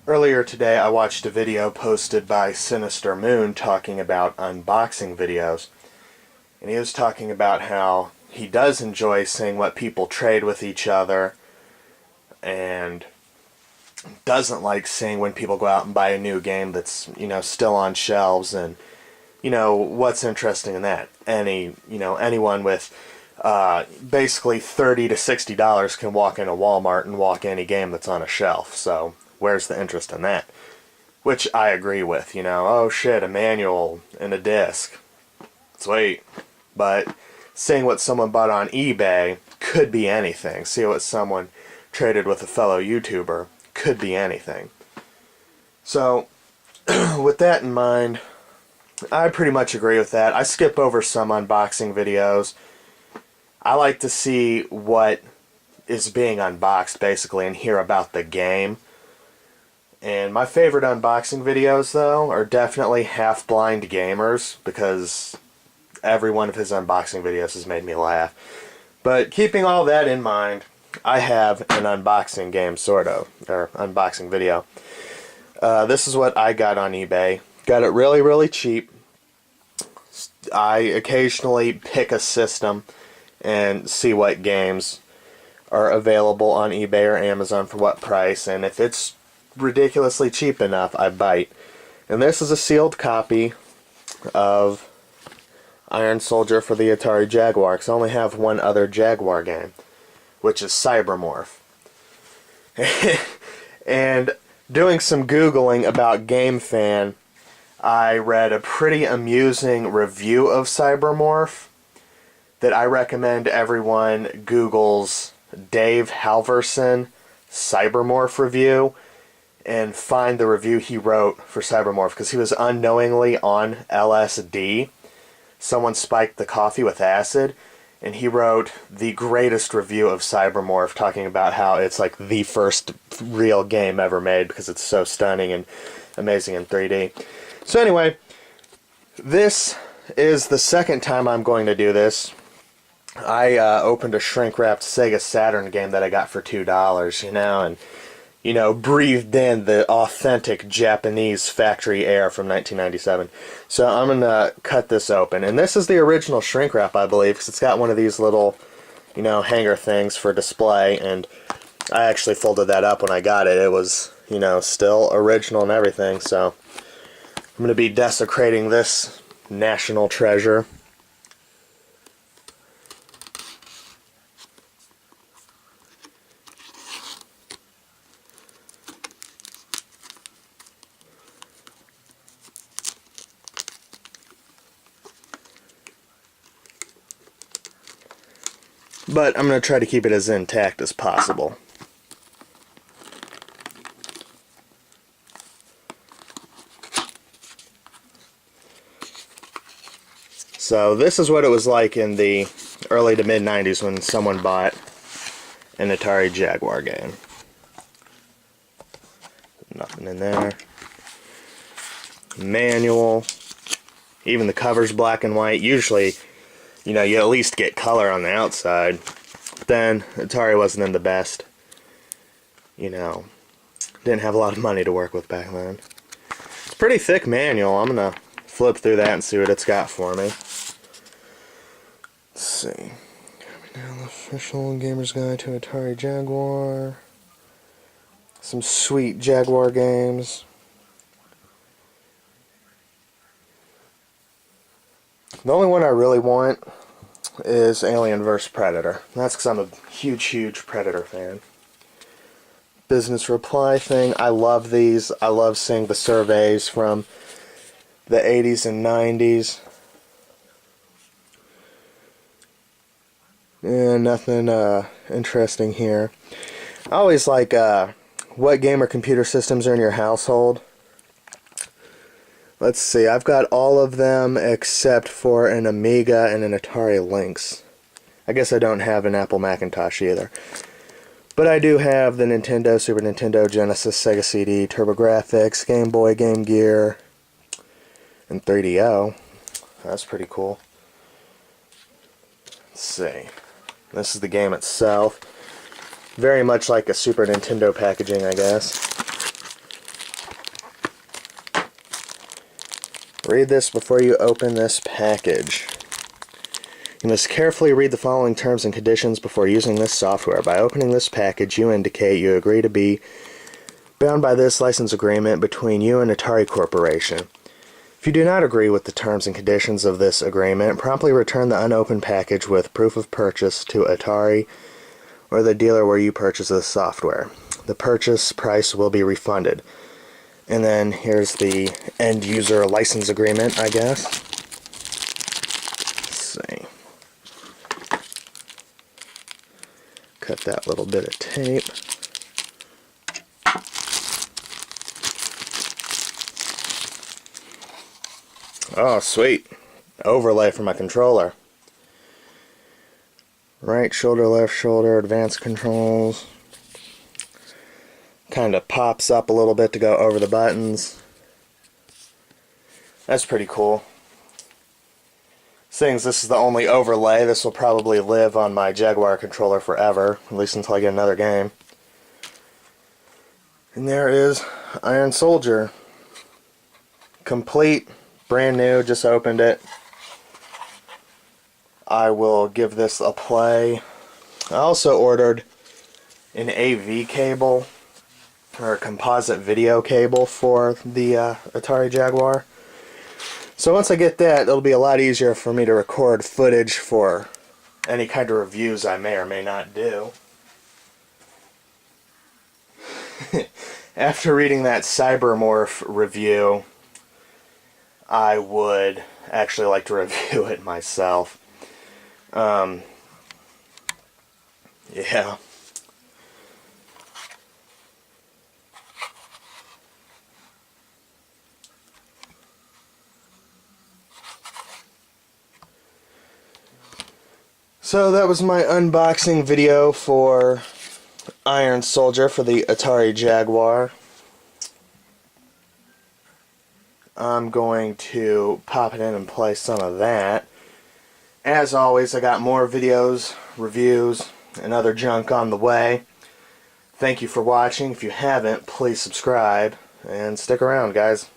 Earlier today I watched a video posted by Sinister Moon talking about unboxing videos. And he was talking about how he does enjoy seeing what people trade with each other and doesn't like seeing when people go out and buy a new game that's, still on shelves. And, what's interesting in that? Anyone with basically $30 to $60 can walk into Walmart and walk any game that's on a shelf. So where's the interest in that? Which I agree with, oh shit, a manual and a disc. Sweet. But seeing what someone bought on eBay could be anything. See what someone traded with a fellow YouTuber could be anything. So, with that in mind, I pretty much agree with that. I skip over some unboxing videos. I like to see what is being unboxed, basically, and hear about the game. And my favorite unboxing videos, though, are definitely Half Blind Gamers, because every one of his unboxing videos has made me laugh. But keeping all that in mind, I have an unboxing game, sort of, or unboxing video. This is what I got on eBay. Got it really, really cheap. I occasionally pick a system and see what games are available on eBay or Amazon for what price, and if it's ridiculously cheap enough, I bite. And this is a sealed copy of Iron Soldier for the Atari Jaguar, because I only have one other Jaguar game, which is Cybermorph. And doing some Googling about GameFan, I read a pretty amusing review of Cybermorph that I recommend everyone Googles Dave Halverson Cybermorph review and find the review he wrote for Cybermorph, because he was unknowingly on LSD. Someone spiked the coffee with acid, and he wrote the greatest review of Cybermorph, talking about how it's like the first real game ever made because it's so stunning and amazing in 3D. So anyway, this is the second time I'm going to do this. I opened a shrink-wrapped Sega Saturn game that I got for $2, and breathed in the authentic Japanese factory air from 1997. So I'm going to cut this open. And this is the original shrink wrap, I believe, because it's got one of these little, hanger things for display. And I actually folded that up when I got it. It was, still original and everything. So I'm going to be desecrating this national treasure. But I'm going to try to keep it as intact as possible. So this is what it was like in the early to mid 90s when someone bought an Atari Jaguar game. Nothing in there. Manual. Even the cover's black and white. Usually, you at least get color on the outside. Then, Atari wasn't in the best. Didn't have a lot of money to work with back then. It's a pretty thick manual. I'm going to flip through that and see what it's got for me. Let's see. Now the official Gamer's Guide to Atari Jaguar. Some sweet Jaguar games. The only one I really want is Alien vs. Predator. That's because I'm a huge, huge Predator fan. Business reply thing. I love these. I love seeing the surveys from the 80s and 90s. And nothing interesting here. I always like what game or computer systems are in your household. Let's see, I've got all of them except for an Amiga and an Atari Lynx. I guess I don't have an Apple Macintosh either. But I do have the Nintendo, Super Nintendo, Genesis, Sega CD, TurboGrafx, Game Boy, Game Gear, and 3DO. That's pretty cool. Let's see. This is the game itself. Very much like a Super Nintendo packaging, I guess. Read this before you open this package. You must carefully read the following terms and conditions before using this software. By opening this package, you indicate you agree to be bound by this license agreement between you and Atari Corporation. If you do not agree with the terms and conditions of this agreement, promptly return the unopened package with proof of purchase to Atari or the dealer where you purchase this software. The purchase price will be refunded. And then here's the end user license agreement, I guess. Let's see. Cut that little bit of tape. Oh, sweet. Overlay for my controller. Right shoulder, left shoulder, advanced controls. Kind of pops up a little bit to go over the buttons. That's pretty cool. Seeing as this is the only overlay, this will probably live on my Jaguar controller forever, at least until I get another game. And there is Iron Soldier. Complete, brand new, just opened it. I will give this a play. I also ordered an AV cable, or a composite video cable for the Atari Jaguar. So once I get that, it'll be a lot easier for me to record footage for any kind of reviews I may or may not do. After reading that Cybermorph review, I would actually like to review it myself. Yeah. So that was my unboxing video for Iron Soldier for the Atari Jaguar. I'm going to pop it in and play some of that. As always, I got more videos, reviews, and other junk on the way. Thank you for watching. If you haven't, please subscribe and stick around, guys.